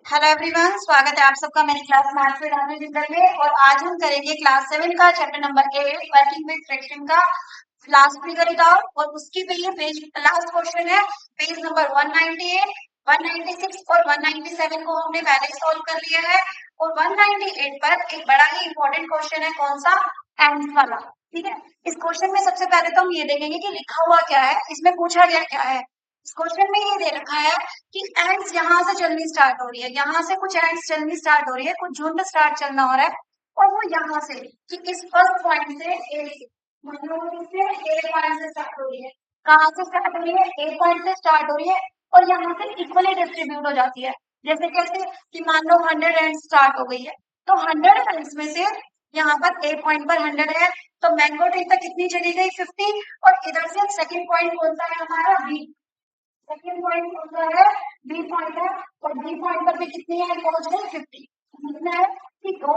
Hello everyone, स्वागत है आप सबका मेरी क्लास मैथ्स विद अनु जिंदल में। और आज हम करेंगे क्लास 7 का chapter number 8 working with fraction का लास्ट फिगर इट आउट। और उसके पे ये पेज लास्ट क्वेश्चन है, पेज नंबर 198, 196 और 197 को हमने पहले सॉल्व कर लिया है। और 198 पर एक बड़ा ही इंपॉर्टेंट क्वेश्चन है, कौन सा? एंड्स वाला। ठीक है, इस क्वेश्चन में सबसे पहले तो हम ये देखेंगे कि लिखा हुआ क्या है, इसमें पूछा गया क्या है। इस क्वेश्चन में ये दे रखा है कि एंड्स यहाँ से चलनी स्टार्ट हो रही है, यहाँ से कुछ एंड्स चलनी स्टार्ट हो रही है, कुछ झुंड स्टार्ट चलना हो रहा है। और वो यहाँ से कि इस फर्स्ट पॉइंट से ए से, मतलब से ए पॉइंट से स्टार्ट हो रही है। कहाँ से स्टार्ट हो रही है? ए पॉइंट से स्टार्ट हो रही है और यहाँ से इक्वली डिस्ट्रीब्यूट हो जाती है। जैसे कैसे कि मान लो 100 एंड स्टार्ट हो गई है, तो 100 एंड्स में से यहाँ पर ए पॉइंट पर 100 है, तो मैंगो ट्री तक कितनी चली गई? 50। और इधर से सेकंड पॉइंट कौन सा है हमारा? बी। सेकंड पॉइंट कौन सा है? बी पॉइंट है। और बी पॉइंट पर भी कितनी है? पहुंच गई 50। समझना है कि दो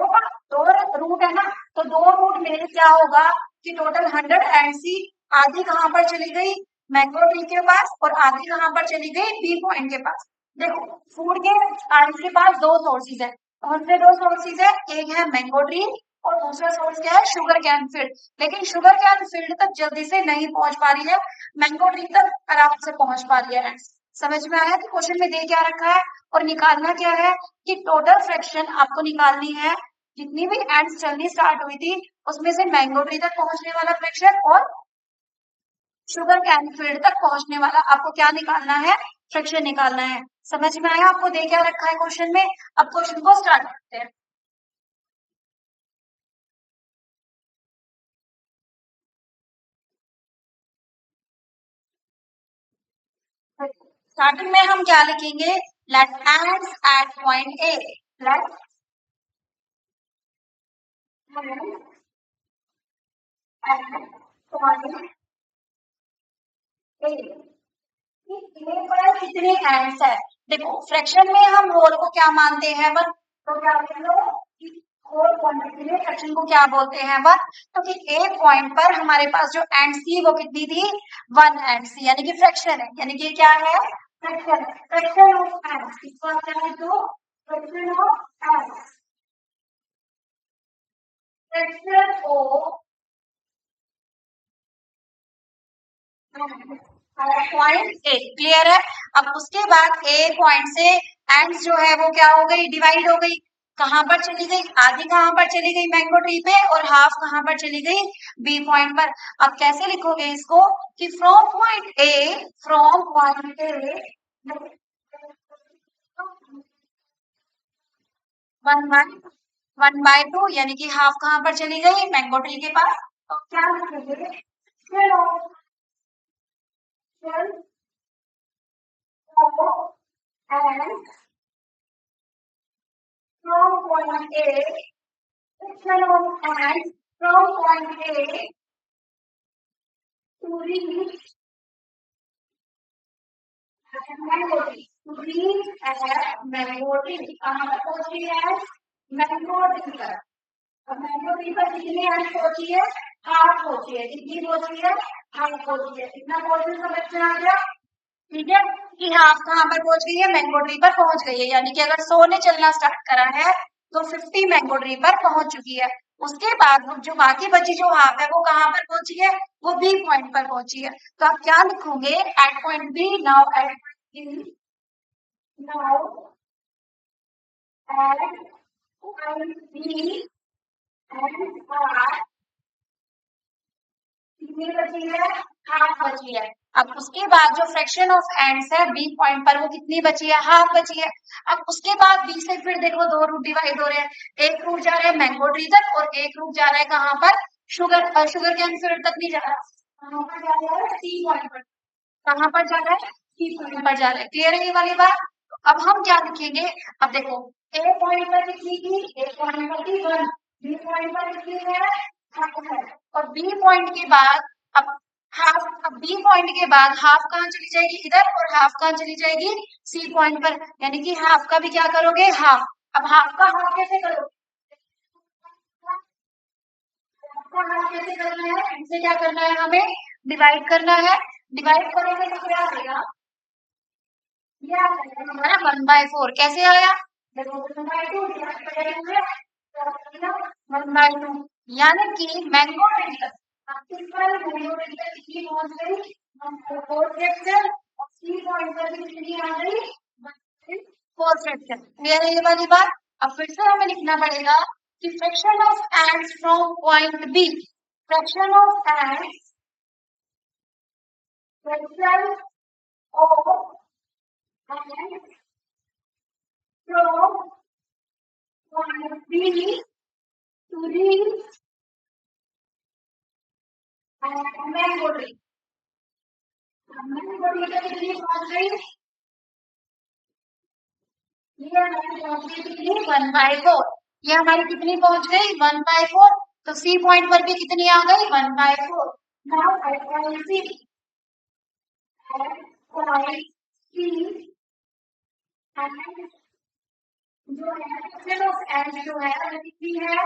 रूट है ना, तो दो रूट में क्या होगा कि टोटल 100 एंड सी आधी कहां पर चली गई? मैंगो ट्री के पास। और आधी कहां पर चली गई? बी पॉइंट के पास। देखो, फूड के एंड के पास दो सोर्सेज है। कौन से दो सोर्सेज है? एक है मैंगो ट्री और दूसरा सोर्स क्या है? Sugar cane field. लेकिन शुगर कैन फील्ड तक जल्दी से नहीं पहुंच पा रही है, मैंगो ट्री तक आराम से पहुंच पा रही है। समझ में आया कि क्वेश्चन में दे क्या रखा है और निकालना क्या है? कि टोटल फ्रैक्शन आपको निकालनी है, जितनी भी एंड्स चलनी स्टार्ट हुई थी उसमें से मैंगो ट्री तक पहुंचने वाला फ्रैक्शन और शुगर कैन फील्ड तक पहुंचने वाला आपको क्या निकालना है? फ्रैक्शन निकालना है। समझ में आया आपको दे क्या रखा है क्वेश्चन में? अब क्वेश्चन को स्टार्ट करते हैं। स्टार्टिंग में हम क्या लिखेंगे? Let ants at point A. Let point A. पर कितने एंड्स है? देखो, फ्रैक्शन में हम होल को क्या मानते हैं? वन। तो क्या बोल लो कि होल क्वांटिटी में फ्रैक्शन को क्या बोलते हैं? वन। तो कि एक पॉइंट पर हमारे पास जो एंड्स थी वो कितनी थी? वन एंड्स थी, यानी कि फ्रैक्शन है, यानी कि क्या है? फ्रैक्शन। फ्रैक्शन ऑफ एंड्स इसको क्या है? तो fraction of ants, fraction of point A. Clear है? अब उसके बाद ए पॉइंट से एंड्स जो है वो क्या हो गई? डिवाइड हो गई। कहां पर चली गई? आधी कहां पर चली गई? मैंगो ट्री पे। और हाफ कहां पर चली गई? बी पॉइंट पर। अब कैसे लिखोगे इसको कि फ्रॉम पॉइंट ए 1/2, यानी कि हाफ कहां पर चली गई? मैंगो ट्री के पास। तो क्या लिखोगे? चलो, and from point A, section of and from point A to reach Mangori. To reach Mangori, कहाँ पर पहुंची है? मैंगोटी पर। अब मैंगोटी पर कितनी एंड पहुंची है? हाफ पहुंची है। कितनी पहुंची है? हाफ पहुंची है। कितना पोर्शन समझ में आ गया? ठीक है कि हाफ कहाँ पर पहुंच गई है? मैंगो ट्री पर पहुंच गई है, यानी कि अगर 100 ने चलना स्टार्ट करा है तो 50 मैंगो ट्री पर पहुंच चुकी है। उसके बाद जो बाकी बची जो हाफ है वो कहाँ पर पहुंची है? वो बी पॉइंट पर पहुंची है। तो आप क्या लिखोगे? At point B. Now at now at point B ants are कितनी बची है? हाफ बची है। अब उसके बाद जो फ्रैक्शन ऑफ एंड्स है बी पॉइंट पर, वो कितनी बची है? हाफ बची है। अब उसके बाद बी से फिर देखो दो रूट डिवाइड हो रहे हैं। एक रूट जा रहा है मैंगो ट्री तक और एक रूट जा रहा है कहाँ पर? शुगर कैन फील्ड तक नहीं जा रहा, कहाँ पर जा रहा है? सी पॉइंट पर। कहाँ पर जा रहा है? सी पॉइंट पर जा रहा है। क्लियर है ये वाली बात? तो अब हम क्या लिखेंगे? अब देखो, ए पॉइंट पर कितनी थी? ए पॉइंट पर थी 1। बी पॉइंट पर कितनी है? हाफ है। और बी पॉइंट के बाद अब हाफ, अब बी पॉइंट के बाद हाफ कहाँ चली जाएगी? इधर। और हाफ कहाँ चली जाएगी? सी पॉइंट पर। यानी कि हाफ का भी क्या करोगे? हाफ। अब हाफ का हाफ कैसे करोगे? हाफ का हाफ कैसे करना है? इनसे क्या करना है? हमें डिवाइड करना है। डिवाइड करोगे तो क्या आएगा? ये आ जाएगा हमारा 1/4। कैसे आया? देखो 1/2 डिवाइड करेंगे तो 1/2, यानी कि मैंगो ट्री तक मैंगो ट्री तक कितनी पहुंच गई 4 फ्रैक्शन और सी पॉइंट पर भी कितनी आ गई 4 फ्रैक्शन। क्लियर है ये वाली बात। अब फिर से हमें लिखना पड़ेगा कि fraction of ants from point B, fraction of ants, fraction of ants from point B to reach mango tree. Mango tree तक कितनी पहुंच गई, ये हमारी पहुंच गई कितनी 1/4, ये हमारी कितनी पहुंच गई 1/4, तो सी पॉइंट पर भी कितनी आ गई 1/4। Now at point C, at point C ants जो है फ्रैक्शन ऑफ एंड जो है वो कितनी है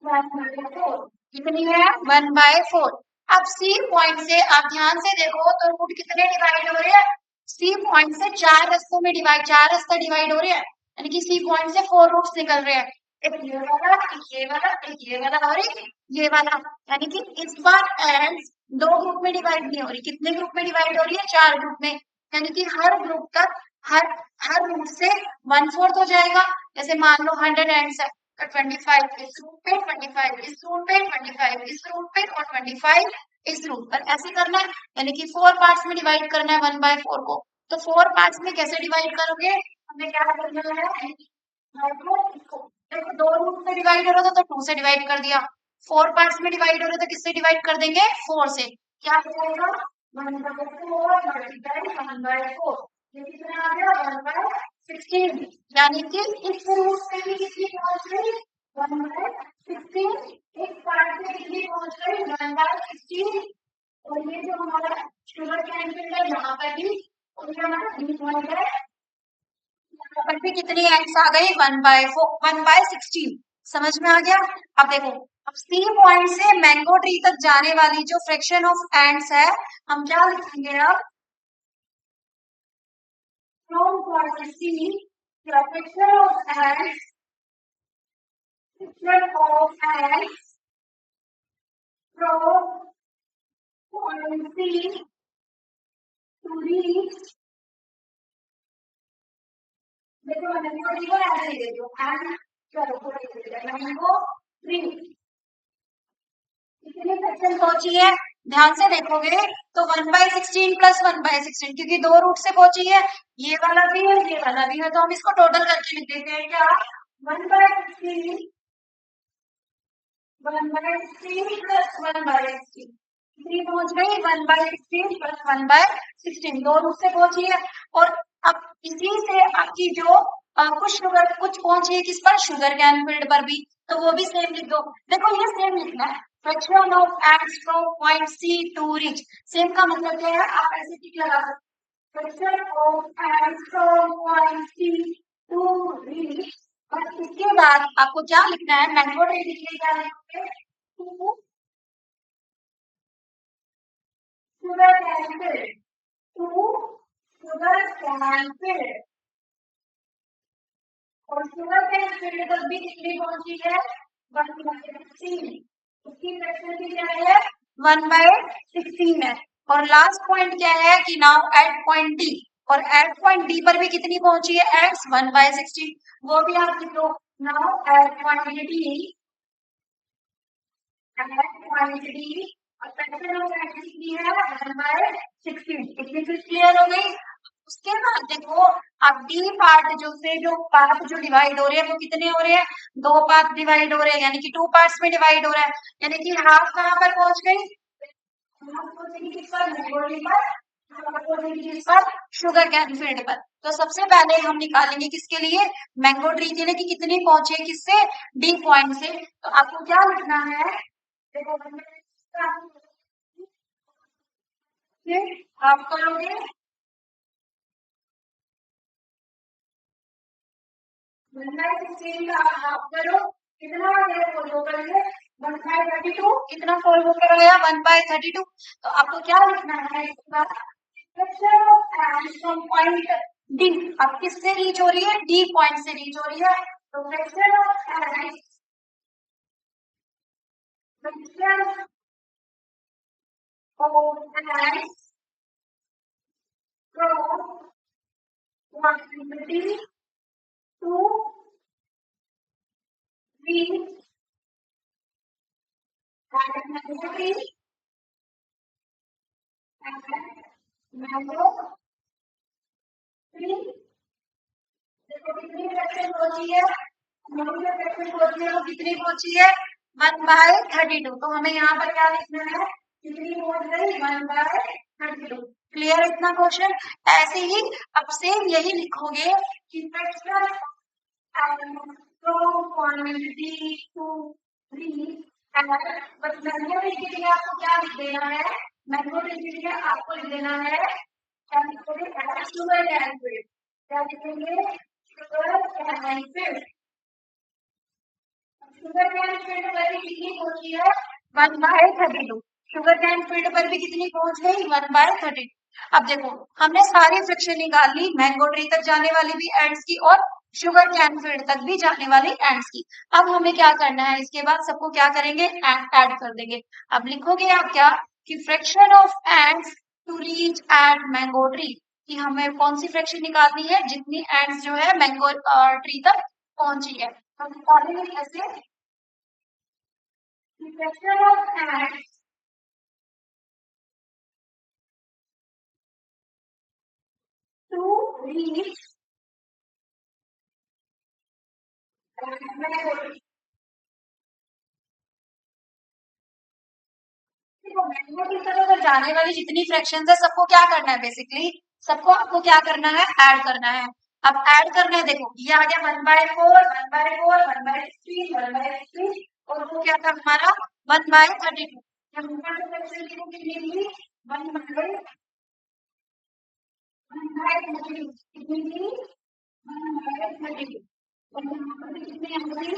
1/4, कितनी है 1/4। अब सी पॉइंट से आप ध्यान से देखो तो रूट कितने डिवाइड हो रहे हैं, सी पॉइंट से 4 रास्तों में डिवाइड, 4 रास्ते डिवाइड हो रहे हैं, यानी कि सी पॉइंट से 4 रूट्स निकल रहे हैं, एक ये वाला, एक ये वाला, एक ये वाला और एक ये वाला, यानी कि इस बार एंड दो ग्रुप में डिवाइड नहीं हो रही, कितने ग्रुप में डिवाइड हो रही है 4 ग्रुप में, यानी कि हर ग्रुप तक हर हर रूट से 1/4 हो जाएगा। जैसे मान लो 100 एंड्स है तो 25 इस रूट पे, 25 इस रूट पे, 25 इस रूट पे और 25 इस रूट पर, ऐसे करना है, यानी कि 4 पार्ट्स में डिवाइड करना है 1/4 को। तो 4 पार्ट्स में कैसे डिवाइड करोगे, हमें क्या करना है, देखो 2 रूट में डिवाइड हो रहा था तो 2 से डिवाइड कर दिया, 4 पार्ट्स में डिवाइड हो रहा था किससे डिवाइड कर देंगे 4 से, क्या हो जाएगा 1/4 मल्टीप्लाई 1/4, ये कितना आ गया 1/16, यानी कि इस रूट से भी कितनी पहुंच गई 1/16, इस पार्ट से कितनी पहुंच गई 1/16, और ये जो हमारा शुगर कैन है यहाँ पर भी, और ये हमारा बी पॉइंट है, यहाँ पर भी कितनी एंड्स आ गई 1/4, 1/16, समझ में आ गया। अब देखो, अब सी पॉइंट से मैंगो ट्री तक जाने वाली जो फ्रैक्शन ऑफ एंड्स है हम क्या लिखेंगे अब, from point C fraction of ants, fraction of ants from point C to reach, देखो मैंगो ट्री को ऐसे ही दे दो एंड, चलो थोड़ी मैंगो ट्री कितनी फ्रैक्शन पहुंची है, ध्यान से देखोगे तो 1/16 प्लस 1/16, क्योंकि 2 रूट से पहुंची है, ये वाला भी है ये वाला भी है, तो हम इसको टोटल करके लिख देते हैं क्या 1/16, 1/16 प्लस 1/16, कितनी पहुंच गई 1/16 प्लस 1/16, 2 रूट से पहुंची है। और अब इसी से आपकी जो कुछ शुगर कुछ पहुंची है किस पर, शुगर कैन फील्ड पर भी, तो वो भी सेम लिख दो। देखो ये सेम लिखना है, fraction of ants from point C to reach, same का मतलब क्या है, आप ऐसे टिक लगा सकते, fraction of ants from point C to reach, और इसके बाद आपको क्या लिखना है, मैंगो ट्री के लिए क्या लिखोगे, sugar cane field, to sugar cane field, और शुगर कैन फील्ड तक भी कितनी पहुंची है 1/16, उसकी फ्रैक्शन भी क्या है 1/16 है। और लास्ट पॉइंट क्या है कि नाउ एट पॉइंट डी, और एट पॉइंट डी पर भी कितनी पहुंची है एक्स 1/16, वो भी आप लिख लो, now at point D, at point D और फ्रैक्शन ऑफ एक्स कितनी है 1/16, इतनी चीज क्लियर हो गई। उसके बाद देखो, अब डी पार्ट जो से जो पार्ट जो डिवाइड हो रहे हैं वो कितने हो रहे हैं, 2 पार्ट डिवाइड हो रहे हैं, यानी कि 2 पार्ट्स में डिवाइड हो रहा है, यानी कि हाफ कहाँ पर पहुंच गई, हाफ पहुंचेगी किस पर मैंगो ट्री पर, हाफ पहुंचेगी किस पर शुगर कैन फील्ड पर। तो सबसे पहले हम निकालेंगे किसके लिए, मैंगो ट्री के लिए कि कितनी पहुंचे किससे डी पॉइंट से, तो आपको क्या लिखना है, देखो आप करोगे 1/16 का हाफ करो, कितना आ गया फॉलो करेंगे 1/32, कितना फॉलो कर गया 1/32, तो आपको क्या लिखना है इसका, fraction of and from point D. अब किससे रीच हो रही है? डी पॉइंट से रीच हो रही है। तो fraction of x from quantity to reach quantity and mango tree। देखो कितनी फ्रैक्शन पहुंची है? नंबर फ्रैक्शन पहुंची है, वो कितनी पहुंची है? 1/32। तो हमें यहाँ पर क्या लिखना है? कितनी पहुंच गई? 1/32। क्लियर है इतना क्वेश्चन? ऐसे ही अब सेम यही लिखोगे कि fraction from quantity to reach and बस मैंगो ट्री के लिए आपको क्या लिख देना है? मैंगो ट्री के लिए आपको लिख देना है, क्या लिखोगे? Sugar can feed. क्या लिखेंगे? Sugar cane feed. Sugar cane field पर भी कितनी पहुंची है? 1/32। शुगर कैन फील्ड पर भी कितनी पहुंच गई? 1/32। अब देखो हमने सारी फ्रिक्शन निकाल ली, मैंगो ट्री तक जाने वाली भी एंड्स की और शुगर कैन फील्ड तक भी जाने वाली एंड्स की। अब हमें क्या करना है? इसके बाद सबको क्या करेंगे? ऐड कर देंगे। अब लिखोगे आप क्या कि fraction of ants to reach at mango tree, कि हमें कौन सी फ्रैक्शन निकालनी है जितनी एंड्स जो है मैंगो ट्री तक पहुंची है। हम निकालेंगे कैसे? Fraction of ants to reach mango tree. देखो मैंगो ट्री तक अगर जाने वाली जितनी फ्रैक्शंस है सबको क्या करना है? बेसिकली सबको आपको क्या करना है? ऐड करना है। अब ऐड करना है, देखो ये आ गया 1/4, 1/4, 1/16, 1/16 और वो क्या था हमारा? 1/32। यहाँ पर तो फ्रैक्शन देखो कितनी थी? 1/32 कितनी थी? 1/32 और यहाँ पर भी कितनी आ गई?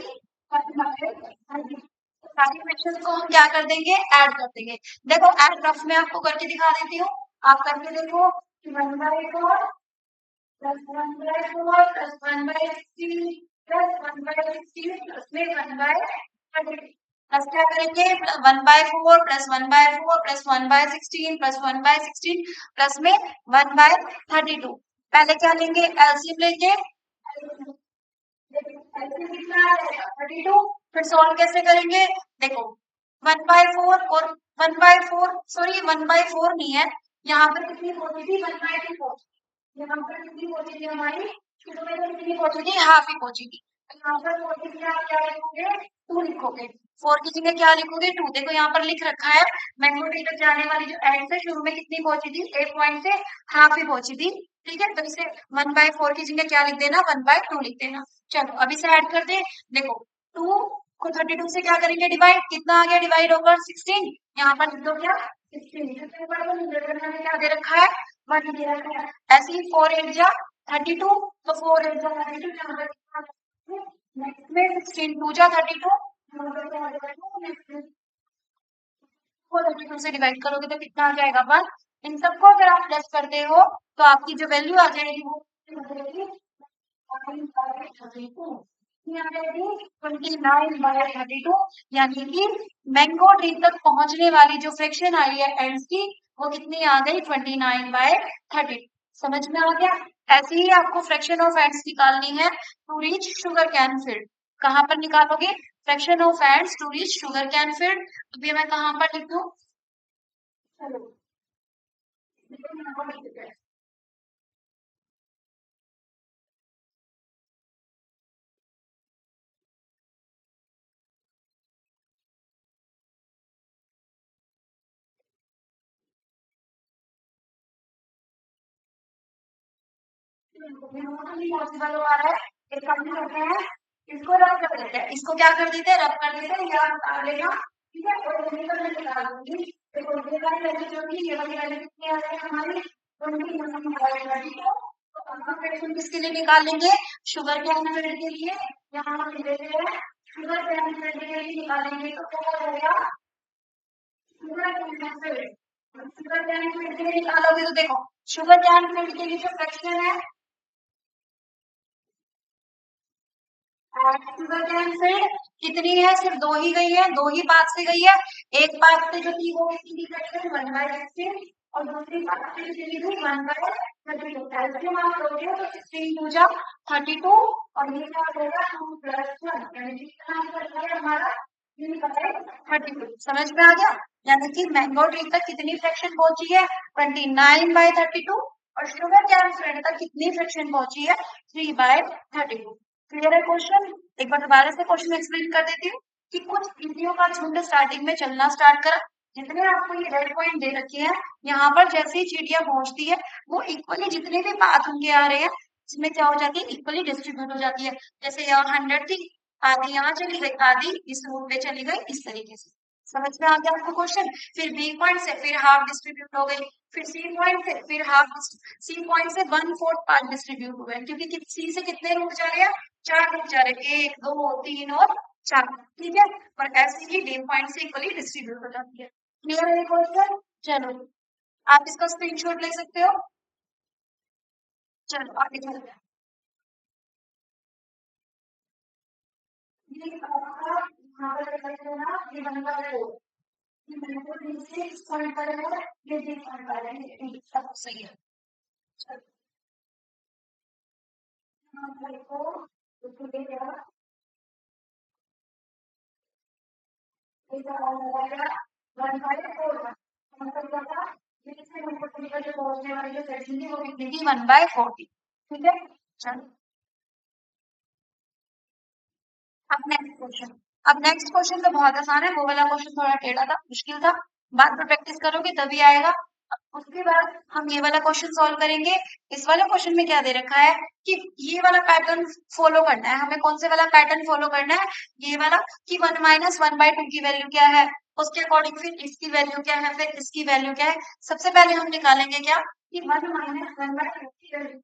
1/32। सारी फ्रैक्शंस को हम क्या कर देंगे? ऐड कर देंगे। देखो ऐड रफ में आपको करके दिखा देती हूँ, आप करके देखो कि 1/4 प्लस 1/4 प्लस 1/16 प्लस 1/16 प्लस में 1/32 प्लस क्या करेंगे? 1/4 प्लस 1/4 प्लस 1/16 प्लस 1/16 प्लस में 1/32। पहले क्या लेंगे? एलसीएम लेंगे। एलसीएम कितना आ जाएगा? 32। फिर सॉल्व कैसे करेंगे? देखो 1/4 और 1/4 सॉरी 1/4 नहीं है, यहाँ पर कितनी पहुंची थी? 1/2 पहुंची। यहाँ पर कितनी पहुंची थी हमारी? शुरू में तो कितनी पहुंची थी? हाफ ही पहुंची थी। यहाँ पर पहुंची थी, आप क्या लिखोगे? 2 लिखोगे। 4 की जगह क्या लिखोगे? 2। देखो यहाँ पर लिख रखा है मैंगो ट्री तक जाने वाली जो एंड से शुरू में कितनी पहुंची थी? एक पॉइंट से हाफ ही पहुंची थी। ठीक है, तो इसे 1/4 की जगह क्या लिख देना? 1/2 लिख देना। चलो अब इसे ऐड कर दे। देखो 2 को 32 से क्या करेंगे? डिवाइड। कितना आ गया डिवाइड होकर? 16। यहाँ पर लिख दो क्या? 16। में क्या दे रखा है? 1 दे रखा है। ऐसे ही 4 8 जा 32, तो 4 8 जा 32। यहाँ पर नेक्स्ट में 16 2 जा 32, यहाँ पर क्या आ जाएगा? नेक्स्ट में को 32 से डिवाइड करोगे तो कितना आ जाएगा? 1। इन सबको अगर आप प्लस करते हो तो आपकी जो वैल्यू आ जाएगी वो हो जाएगी 29/32। यानी कि मैंगो ट्री तक पहुंचने वाली जो फ्रैक्शन आई है एंड्स की वो कितनी आ गई? 29/32। समझ में आ गया? ऐसे ही आपको फ्रैक्शन ऑफ एंड्स निकालनी है to reach sugar cane field. कहाँ पर निकालोगे? Fraction of ants to reach sugar cane field. अभी मैं कहाँ पर लिख दूं? चलो यहाँ पर लिख देते हैं। पॉसिबल हो रहा है, एक काम करते हैं, इसको रब कर देते हैं। इसको क्या कर देते हैं? रब कर देते हैं, या बता देना। ठीक है, और यहीं पर मैं निकाल दूंगी। देखो ये वाली वैल्यू जो थी, ये वाली वैल्यू कितनी आ गई हमारी? 29/32। तो कंसंट्रेशन किसके लिए निकालेंगे? शुगर कैन फील्ड के लिए। यहाँ हम लिख देते हैं शुगर कैन फील्ड के लिए निकालेंगे तो क्या हो जाएगा? Sugar cane field. Sugar cane field के लिए निकालोगे तो देखो शुगर कैन फील्ड के लिए जो फ्रैक्शन है शुगर कैंसिल्ड कितनी है, सिर्फ दो ही गई है, दो ही पाथ से गई है। एक पाथ से जो थी वो कितनी कट गई, 1/16, और दूसरी पाथ से कितनी थी 1/32। कैल्शियम आप लोगे तो 16 टू जा 32, और ये क्या हो जाएगा 2 + 1, यानी कितना आंसर है हमारा 3/32। समझ में आ गया? यानी कि मैंगो ट्री तक कितनी फ्रैक्शन पहुंची है 29/32, और शुगर कैन तक कितनी फ्रैक्शन पहुंची है 3/32। क्लियर है क्वेश्चन? एक बार दोबारा से क्वेश्चन एक्सप्लेन कर देती हूँ कि कुछ चींटियों का झुंड स्टार्टिंग में चलना स्टार्ट करा, जितने आपको ये रेड पॉइंट दे रखे हैं, यहाँ पर जैसे ही चींटियां पहुंचती है वो इक्वली जितने भी पाथ उनके आ रहे हैं इसमें क्या हो जाती है, इक्वली डिस्ट्रीब्यूट हो जाती है। जैसे यहाँ 100 थी, आधी यहाँ चली गई, आधी इस रूट पे चली गई, इस तरीके से। समझ में आ गया आपको क्वेश्चन? फिर बी पॉइंट से फिर हाफ डिस्ट्रीब्यूट हो गई, फिर सी पॉइंट से फिर हाफ, सी पॉइंट से 1/4 पार्ट डिस्ट्रीब्यूट हुए, क्योंकि सी से कितने रूट जा रहे हैं, 4 रूट जा रहे हैं, 1 2 3 और 4। ठीक है, और ऐसे ही डी पॉइंट से इक्वली डिस्ट्रीब्यूट हो जाती है। क्लियर है क्वेश्चन? चलो आप इसका स्क्रीनशॉट ले सकते हो। चलो आगे चलते हैं। ये आपका यहाँ पर देखो ना, ये बनता है वो, ये मैंने नीचे इस पॉइंट पर है, ये डी पॉइंट पर है, ये सब सही है। चलो यहाँ पर देखो, तो ये क्या, ये क्या हो गया 1/4, मतलब क्या था, ये किससे नंबर का जो पहुंचने वाली जो सेक्शन थी वो कितनी थी 1/40। ठीक है, चलो अब नेक्स्ट क्वेश्चन तो बहुत आसान है, वो वाला क्वेश्चन थोड़ा टेढ़ा था, मुश्किल था, बाद में प्रैक्टिस करोगे तभी आएगा। उसके बाद हम ये वाला क्वेश्चन सॉल्व करेंगे। इस वाले क्वेश्चन में क्या दे रखा है कि ये वाला पैटर्न फॉलो करना है हमें। कौन से वाला पैटर्न फॉलो करना है, ये वाला, कि 1 - 1/2 की वैल्यू क्या है, उसके अकॉर्डिंग फिर इसकी वैल्यू क्या है, फिर इसकी वैल्यू क्या है। सबसे पहले हम निकालेंगे क्या कि 1 - 1/2 की वैल्यू,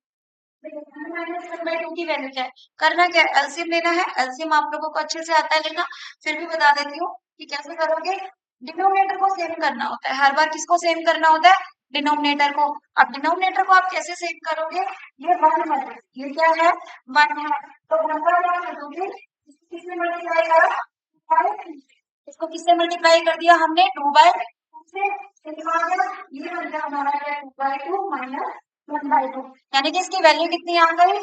1/2 की वैल्यू क्या है, करना क्या है, एलसीएम लेना है। एलसीएम आप लोगों को अच्छे से आता है लेना, फिर भी बता देती हूँ कि कैसे करोगे। डिनोमिनेटर को सेम करना होता है, हर बार किसको सेम करना होता है, डिनोमिनेटर को। अब डिनोमिनेटर को आप कैसे सेम करोगे, ये 1 है, ये क्या है 1 है, तो 1 का क्या कर दोगे, किससे मल्टीप्लाई करा, 5, इसको किससे मल्टीप्लाई कर दिया हमने 2/2 से, कितना आ गया, ये बन गया हमारा क्या 2/2 माइनस 1/2, यानी कि इसकी वैल्यू कितनी आ गई,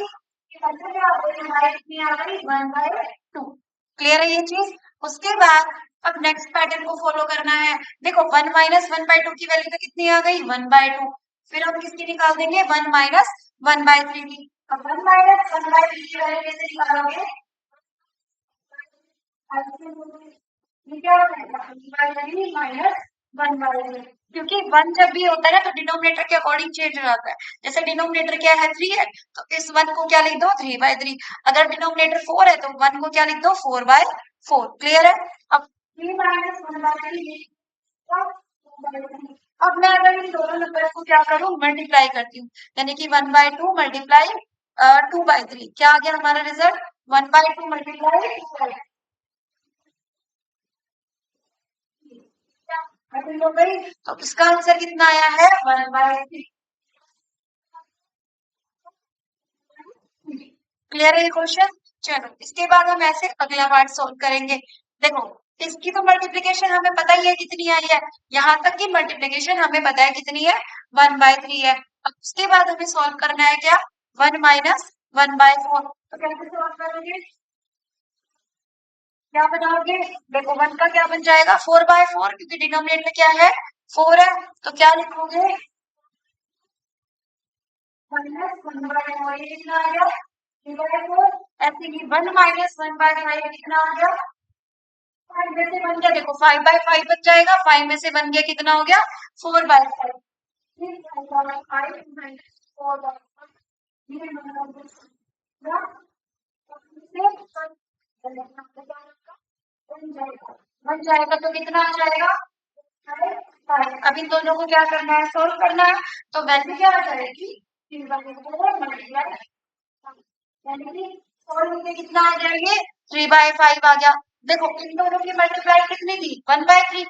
कितनी आ गई 1/2। क्लियर है ये चीज? उसके बाद अब नेक्स्ट पैटर्न को फॉलो करना है। देखो 1 - 1/2 की वैल्यू तो कितनी आ गई 1/2, फिर हम किसकी निकाल देंगे 1 - 1/3 की। अब 1 - 1/3 की वैल्यू कैसे निकालोगे, ये क्या हो जाएगा 3/3 माइनस 1/3, क्योंकि 1 जब भी होता है ना तो डिनोमिनेटर के अकॉर्डिंग चेंज हो जाता है। जैसे डिनोमिनेटर क्या है 3 है, तो इस 1 को क्या लिख दो 3/3। अगर डिनोमिनेटर 4 है तो 1 को क्या लिख दो 4/4। क्लियर है? अब 3 - 1/3, अब मैं अगर इन दोनों नंबर को क्या करूं मल्टीप्लाई करती हूँ, यानी कि 1/2 मल्टीप्लाई 2/3, क्या आ गया हमारा रिजल्ट 1/2 मल्टीप्लाई 2/3 हो गई। तो इसका आंसर कितना आया है 1/3। क्लियर है ये क्वेश्चन? चलो इसके बाद हम ऐसे अगला पार्ट सोल्व करेंगे। देखो इसकी तो मल्टीप्लीकेशन हमें पता ही है कितनी आई है, यहाँ तक की मल्टीप्लीकेशन हमें पता है कितनी है 1/3 है। अब उसके बाद हमें सॉल्व करना है क्या 1 - 1/4। तो कैसे सॉल्व करोगे, क्या बनाओगे, देखो 1 का क्या बन जाएगा 4/4, क्योंकि डिनोमिनेटर क्या है 4 है, तो क्या लिखोगे -1/4, ये कितना आ गया 3/4। ऐसे ही 1 - 1/5 कितना आ गया 5 में से बन गया, देखो 5/5 बच जाएगा, 5 में से बन गया कितना हो गया 4/5। 3/5 माइनस 4/5, ये हमारा बन जाएगा, तो कितना आ जाएगा 5। अब इन दोनों को क्या करना है सोल्व करना है, तो वैल्यू क्या आ जाएगी 3/4 मल्टीप्लाई, यानी कि सोल्व करके कितना आ जाएंगे 3/5 आ गया। देखो इन दोनों की मल्टीप्लाई कितनी थी 1/3,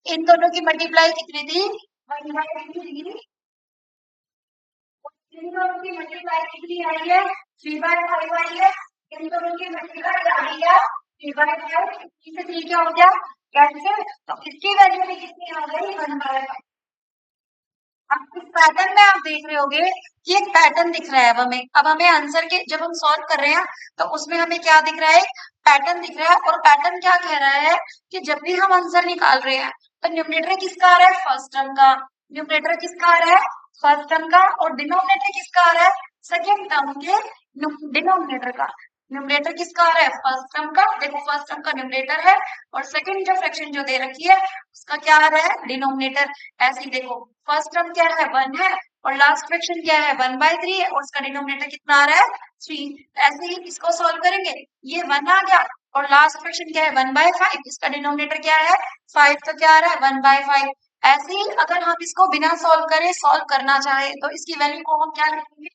इन दोनों की मल्टीप्लाई कितनी थी 1/3 थी, इन दोनों की मल्टीप्लाई कितनी आई है 3/5 आई है। इन दोनों की मल्टीप्लाई कर दिया, 3 से 3 क्या हो गया कैंसिल, तो इसकी वैल्यू भी कितनी आ गई 1/5। अब इस पैटर्न में आप देख रहे होगे कि एक पैटर्न दिख रहा है अब हमें आंसर के जब हम सॉल्व कर रहे हैं तो उसमें हमें क्या दिख रहा है, पैटर्न दिख रहा है। और पैटर्न क्या कह रहा है कि जब भी हम आंसर निकाल रहे हैं तो न्यूमरेटर किसका आ रहा है, फर्स्ट टर्म का। न्यूमरेटर किसका आ रहा है, फर्स्ट टर्म का। और डिनोमिनेटर किसका आ रहा है, सेकेंड टर्म के डिनोमिनेटर का। न्यूमरेटर किसका आ रहा है, फर्स्ट टर्म का। देखो फर्स्ट टर्म का न्यूमरेटर है और सेकेंड जो फ्रैक्शन जो दे रखी है उसका क्या आ रहा है, डिनोमिनेटर। ऐसे ही देखो फर्स्ट टर्म क्या है 1 है और लास्ट फ्रैक्शन क्या है 1/3 है और उसका डिनोमिनेटर कितना आ रहा है 3। ऐसे ही इसको सॉल्व करेंगे, ये 1 आ गया और लास्ट फ्रैक्शन क्या है 1/5, इसका डिनोमिनेटर क्या है 5, तो क्या आ रहा है 1/5। ऐसे ही अगर हम इसको बिना सॉल्व करे सॉल्व करना चाहे तो इसकी वैल्यू को हम क्या लिखेंगे,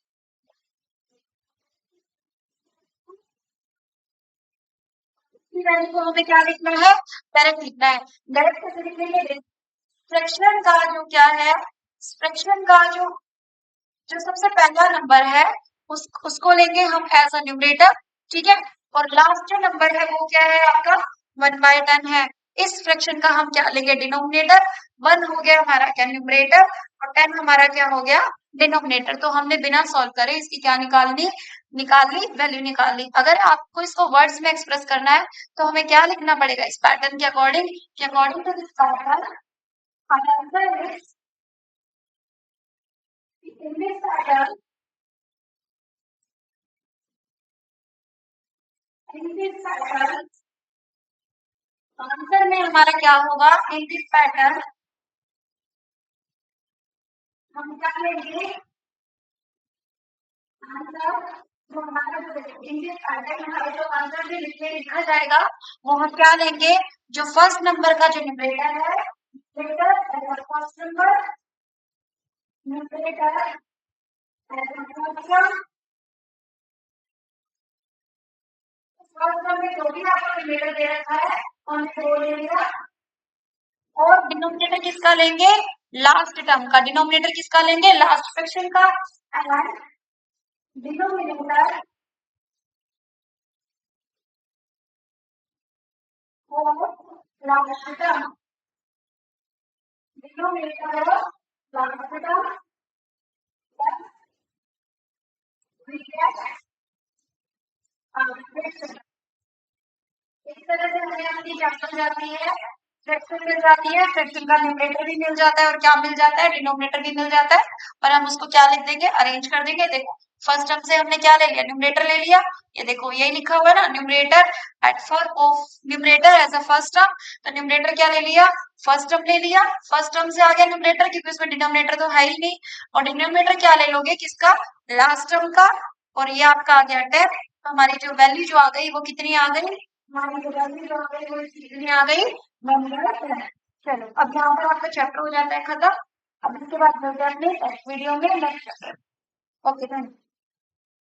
इसकी वैल्यू को हमें क्या लिखना है, डायरेक्ट लिखना है। डायरेक्ट कैसे लिखेंगे, फ्रैक्शन का जो क्या है, फ्रैक्शन का जो जो सबसे पहला नंबर है उसको लेंगे हम एज अ न्यूमरेटर, ठीक है। और लास्ट जो नंबर है वो क्या है आपका 1/10 है। इस फ्रैक्शन का हम क्या लेंगे, डिनोमिनेटर। 1 हो गया हमारा क्या न्यूमरेटर और 10 हमारा क्या हो गया डिनोमिनेटर। तो हमने बिना सॉल्व करे इसकी क्या निकालनी, निकाल ली, वैल्यू निकाल ली। अगर आपको इसको वर्ड्स में एक्सप्रेस करना है तो हमें क्या लिखना पड़ेगा, इस पैटर्न के अकॉर्डिंग कि according to this pattern answer is, in this pattern, in this pattern, answer में हमारा क्या होगा, इन दिस पैटर्न हम क्या लेंगे, आंसर जो हमारा इन दिस पैटर्न हमारा जो आंसर भी लिखा जाएगा वो हम क्या लेंगे, जो फर्स्ट नंबर का जो न्यूमरेटर है, numerator first number, numerator first number जो भी आपको न्यूमरेटर दे रखा है हमने वो ले लिया। और डिनोमिनेटर किसका लेंगे, लास्ट टर्म का। डिनोमिनेटर किसका लेंगे, लास्ट फ्रैक्शन का। एंड डिनोमिनेटर और लास्ट टर्म, डिनोमिनेटर और last term, we get fraction. इस तरह से हमें अपनी क्या मिल जाती है, फ्रैक्शन मिल जाती है। फ्रैक्शन का न्यूमरेटर भी मिल जाता है और क्या मिल जाता है, डिनोमिनेटर भी मिल जाता है। और हम उसको क्या लिख देंगे, अरेंज कर देंगे। देखो फर्स्ट टर्म से हमने क्या ले लिया, न्यूमरेटर ले लिया। ये देखो यही लिखा हुआ है ना, numerator at first of numerator as a first term. तो न्यूमरेटर क्या ले लिया, फर्स्ट टर्म ले लिया। फर्स्ट टर्म से आ गया न्यूमरेटर क्योंकि उसमें डिनोमिनेटर तो है ही नहीं। और डिनोमिनेटर क्या ले लोगे, किसका, लास्ट टर्म का। और ये आपका आ गया 10। तो हमारी जो वैल्यू जो आ गई वो कितनी आ गई, हमारी जो वैल्यू जो आ गई वो कितनी आ गई, 1/10। चलो अब यहाँ पर आपका चैप्टर हो जाता है खत्म। अब इसके बाद मिलते हैं अपने नेक्स्ट वीडियो में next chapter. Okay thank you.